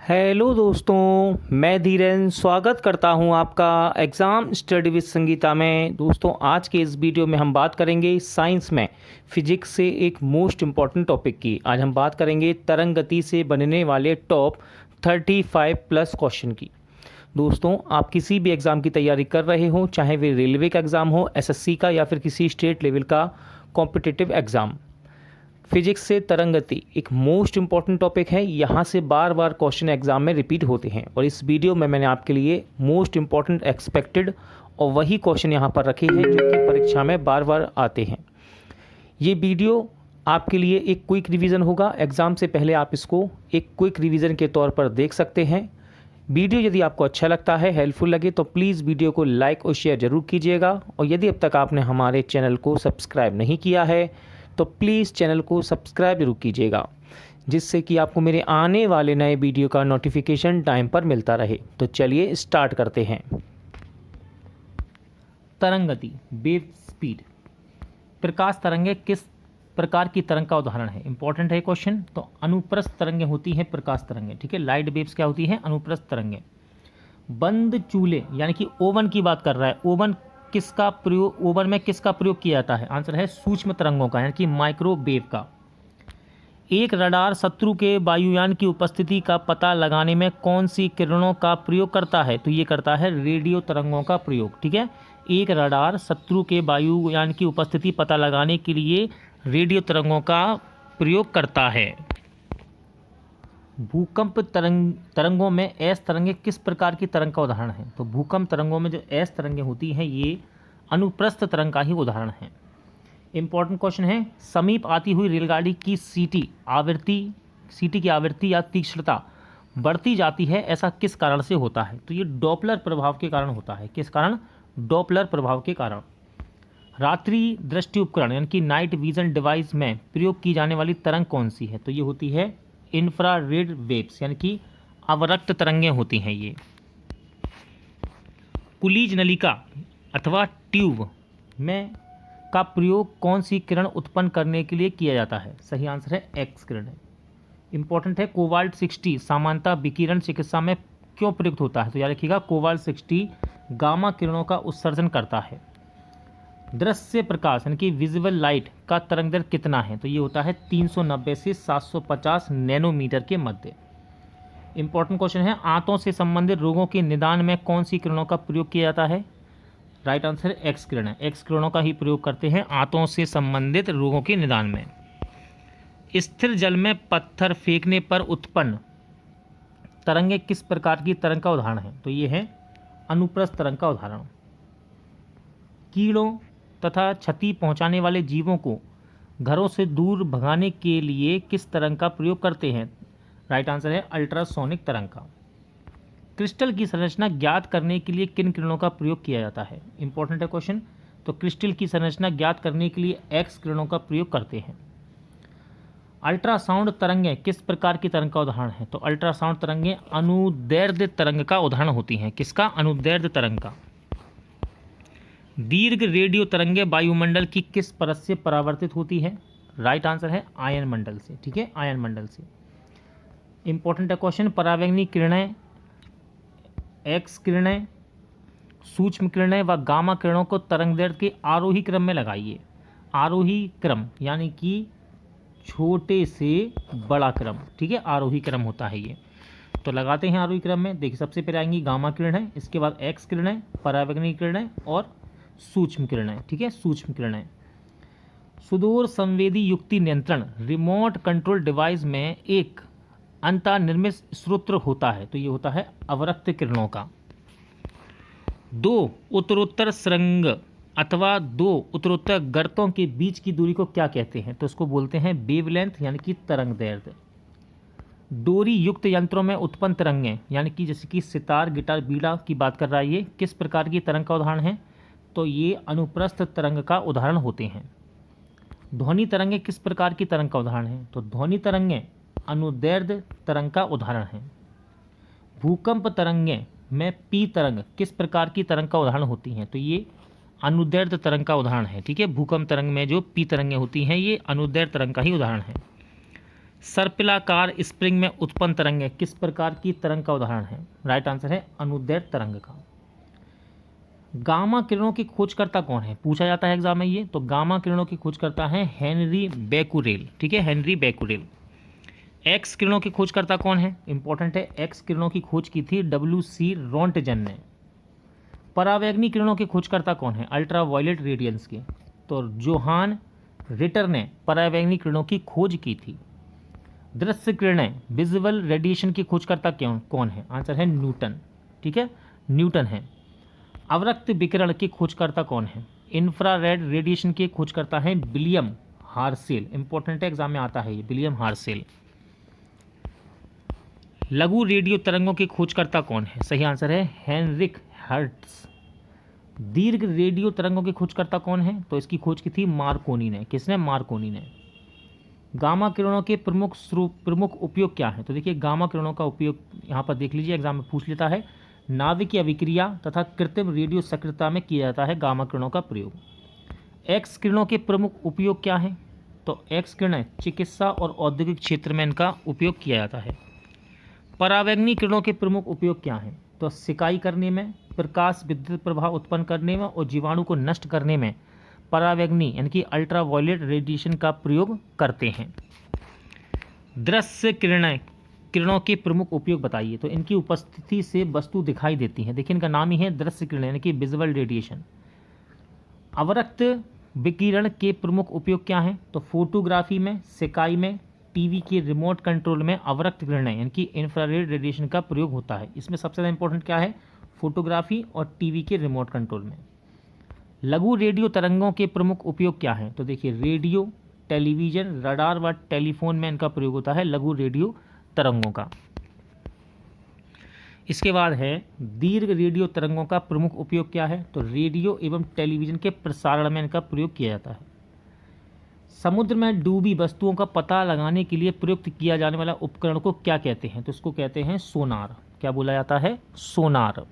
Hello दोस्तों, मैं धीरेन स्वागत करता हूं आपका एग्ज़ाम स्टडी विद संगीता में। दोस्तों, आज के इस वीडियो में हम बात करेंगे साइंस में फिजिक्स से एक मोस्ट इम्पॉर्टेंट टॉपिक की। आज हम बात करेंगे तरंग गति से बनने वाले टॉप 35 प्लस क्वेश्चन की। दोस्तों, आप किसी भी एग्ज़ाम की तैयारी कर रहे हो, चाहे वे रेलवे का एग्ज़ाम हो, एसएससी का, या फिर किसी स्टेट लेवल का कॉम्पिटिटिव एग्ज़ाम, फिजिक्स से तरंगति एक मोस्ट इंपॉर्टेंट टॉपिक है। यहाँ से बार बार क्वेश्चन एग्जाम में रिपीट होते हैं और इस वीडियो में मैंने आपके लिए मोस्ट इंपॉर्टेंट एक्सपेक्टेड और वही क्वेश्चन यहाँ पर रखे हैं जो कि परीक्षा में बार बार आते हैं। ये वीडियो आपके लिए एक क्विक रिवीजन होगा। एग्ज़ाम से पहले आप इसको एक क्विक रिवीजन के तौर पर देख सकते हैं। वीडियो यदि आपको अच्छा लगता है, हेल्पफुल लगे, तो प्लीज़ वीडियो को लाइक और शेयर ज़रूर कीजिएगा। और यदि अब तक आपने हमारे चैनल को सब्सक्राइब नहीं किया है तो प्लीज़ चैनल को सब्सक्राइब जरूर कीजिएगा, जिससे कि आपको मेरे आने वाले नए वीडियो का नोटिफिकेशन टाइम पर मिलता रहे। तो चलिए स्टार्ट करते हैं। तरंग गति, वेव स्पीड। प्रकाश तरंगें किस प्रकार की तरंग का उदाहरण है? इंपॉर्टेंट है क्वेश्चन। तो अनुप्रस्थ तरंगें होती हैं प्रकाश तरंगें, ठीक है। लाइट वेव्स क्या होती हैं? अनुप्रस्थ तरंगें। बंद चूल्हे यानी कि ओवन की बात कर रहा है। ओवन में किसका प्रयोग किया जाता है? आंसर है सूक्ष्म तरंगों का, यानी कि माइक्रोवेव का। एक रडार शत्रु के वायुयान की उपस्थिति का पता लगाने में कौन सी किरणों का प्रयोग करता है? तो ये करता है रेडियो तरंगों का प्रयोग, ठीक है। एक रडार शत्रु के वायुयान की उपस्थिति पता लगाने के लिए रेडियो तरंगों का प्रयोग करता है। भूकंप तरंगों में एस तरंगें किस प्रकार की तरंग का उदाहरण है? तो भूकंप तरंगों में जो एस तरंगें होती हैं ये अनुप्रस्थ तरंग का ही उदाहरण है। इंपॉर्टेंट क्वेश्चन है, समीप आती हुई रेलगाड़ी की सीटी की आवृत्ति या तीक्ष्णता बढ़ती जाती है, ऐसा किस कारण से होता है? तो ये डॉपलर प्रभाव के कारण होता है। किस कारण? डॉपलर प्रभाव के कारण। रात्रि दृष्टि उपकरण यानी कि नाइट विजन डिवाइस में प्रयोग की जाने वाली तरंग कौन सी है? तो ये होती है इंफ्रारेड वेव्स, यानी कि अवरक्त तरंगें होती हैं ये। कुलीज नलिका अथवा ट्यूब में का प्रयोग कौन सी किरण उत्पन्न करने के लिए किया जाता है? सही आंसर है एक्स किरण है। इंपॉर्टेंट है, कोबाल्ट 60 सामान्यतः विकिरण चिकित्सा में क्यों प्रयुक्त होता है? तो याद रखिएगा, कोबाल्ट 60 गामा किरणों का उत्सर्जन करता है। दृश्य प्रकाश यानी कि विजुअल लाइट का तरंग दैर्ध्य कितना है? तो ये होता है 390 से 750 नैनोमीटर के मध्य। इंपॉर्टेंट क्वेश्चन है, आंतों से संबंधित रोगों के निदान में कौन सी किरणों का प्रयोग किया जाता है? राइट आंसर है एक्स किरण है। एक्स किरणों का ही प्रयोग करते हैं आंतों से संबंधित रोगों के निदान में। स्थिर जल में पत्थर फेंकने पर उत्पन्न तरंगें किस प्रकार की तरंग का उदाहरण है? तो ये है अनुप्रस्थ तरंग का उदाहरण। कीड़ों तथा क्षति पहुंचाने वाले जीवों को घरों से दूर भगाने के लिए किस तरंग का प्रयोग करते हैं? राइट आंसर है अल्ट्रासोनिक तरंग का। क्रिस्टल की संरचना ज्ञात करने के लिए किन किरणों का प्रयोग किया जाता है? इंपॉर्टेंट है क्वेश्चन। तो क्रिस्टल की संरचना ज्ञात करने के लिए एक्स किरणों का प्रयोग करते हैं। अल्ट्रासाउंड तरंगें किस प्रकार की तरंग का उदाहरण है? तो अल्ट्रासाउंड तरंगें अनुदैर्ध्य तरंग का उदाहरण होती हैं। किसका? अनुदैर्ध्य तरंग का। दीर्घ रेडियो तरंगें वायुमंडल की किस परत से परावर्तित होती है? राइट आंसर है आयन मंडल से, ठीक है, आयन मंडल से। इंपॉर्टेंट है क्वेश्चन, परावैंगनी किरणें, एक्स किरणें, सूक्ष्म किरणें व गामा किरणों को तरंग दैर्ध्य के आरोही क्रम में लगाइए। आरोही क्रम यानी कि छोटे से बड़ा क्रम, ठीक है, आरोही क्रम होता है ये। तो लगाते हैं आरोही क्रम में। देखिए, सबसे पहले आएंगी गामा किरणें, इसके बाद एक्स किरणें, परावैंगनी किरणें और सूक्ष्म किरणें, ठीक है, सूक्ष्म किरणें। सुदूर संवेदी युक्ति नियंत्रण रिमोट कंट्रोल डिवाइस में एक अंतर्निर्मित स्रोत होता है। तो ये होता है अवरक्त किरणों का। दो उत्तरोत्तर सुरंग अथवा दो उत्तरोत्तर गर्तों के बीच की दूरी को क्या कहते हैं? तो इसको बोलते हैं वेवलेंथ, यानी कि तरंग दैर्ध्य। डोरी युक्त यंत्रों में उत्पन्न तरंगें यानी कि जैसे कि सितार, गिटार, बीड़ा की बात कर रहा है, ये किस प्रकार की तरंग का उदाहरण है? तो ये अनुप्रस्थ तरंग का उदाहरण होते हैं। ध्वनि तरंगें किस प्रकार की तरंग का उदाहरण है? तो ध्वनि तरंगें अनुदैर्ध्य तरंग का उदाहरण है। भूकंप तरंगें में पी तरंग किस प्रकार की तरंग का उदाहरण होती हैं? तो ये अनुदैर्ध्य तरंग का उदाहरण है, ठीक है। भूकंप तरंग में जो पी तरंगें होती हैं ये अनुदैर्ध्य तरंग का ही उदाहरण है। सर्पिलाकार स्प्रिंग में उत्पन्न तरंगें किस प्रकार की तरंग का उदाहरण है? राइट आंसर है अनुदैर्ध्य तरंग का। गामा किरणों की खोजकर्ता कौन है? पूछा जाता है एग्जाम में ये। तो गामा किरणों की खोजकर्ता है हेनरी बेकुरेल। ठीक है, हेनरी बेकुरेल। एक्स किरणों की खोजकर्ता कौन है? इंपॉर्टेंट है, एक्स किरणों की खोज की थी WC रोंटजन ने। परावैंगनी किरणों की खोजकर्ता कौन है? अल्ट्रा वायलेट रेडियंस के। तो जोहान रिटर ने परावैंगनी किरणों की खोज की थी। दृश्य किरणें विजुअल रेडिएशन की खोजकर्ता कौन है? आंसर है न्यूटन। ठीक है, न्यूटन है। अवरक्त विकिरण की खोजकर्ता कौन है? इंफ्रारेड रेडिएशन के खोजकर्ता हैं विलियम हार्सेल। इंपॉर्टेंट है, एग्जाम में आता है ये, विलियम हार्सेल। लघु रेडियो तरंगों की खोजकर्ता कौन है? सही आंसर है हेनरिक हर्ट्ज। दीर्घ रेडियो तरंगों की खोजकर्ता कौन है? तो इसकी खोज की थी मार्कोनी ने। किसने? मार्कोनी ने। गामा किरणों के प्रमुख उपयोग क्या है? तो देखिए गामा किरणों का उपयोग यहाँ पर देख लीजिए, एग्जाम में पूछ लेता है। नाभिकीय अभिक्रिया तथा कृत्रिम रेडियो सक्रियता में किया जाता है गामा किरणों का प्रयोग। एक्स किरणों के प्रमुख उपयोग क्या है? तो एक्स किरणें चिकित्सा और औद्योगिक क्षेत्र में इनका उपयोग किया जाता है। परावैंगनी किरणों के प्रमुख उपयोग क्या हैं? तो सिकाई करने में, प्रकाश विद्युत प्रभाव उत्पन्न करने में और जीवाणु को नष्ट करने में परावैंगनी यानी कि अल्ट्रा वायलेट रेडिएशन का प्रयोग करते हैं। दृश्य किरणों के प्रमुख उपयोग बताइए। तो इनकी उपस्थिति से वस्तु दिखाई देती है। देखिए इनका नाम ही है दृश्य किरण यानी कि विजुअल रेडिएशन। अवरक्त विकिरण के प्रमुख उपयोग क्या हैं? तो फोटोग्राफी में, सिकाई में, टीवी के रिमोट कंट्रोल में अवरक्त किरणें यानी कि इंफ्रारेड रेडिएशन का प्रयोग होता है। इसमें सबसे ज़्यादा इंपॉर्टेंट क्या है? फोटोग्राफी और टीवी के रिमोट कंट्रोल में। लघु रेडियो तरंगों के प्रमुख उपयोग क्या हैं? तो देखिए रेडियो, टेलीविजन, रडार व टेलीफोन में इनका प्रयोग होता है लघु रेडियो तरंगों का। इसके बाद है दीर्घ रेडियो तरंगों का प्रमुख उपयोग क्या है? तो रेडियो एवं टेलीविजन के प्रसारण में इनका प्रयोग किया जाता है। समुद्र में डूबी वस्तुओं का पता लगाने के लिए प्रयुक्त किया जाने वाला उपकरण को क्या कहते हैं? तो इसको कहते हैं सोनार। क्या बोला जाता है? सोनार।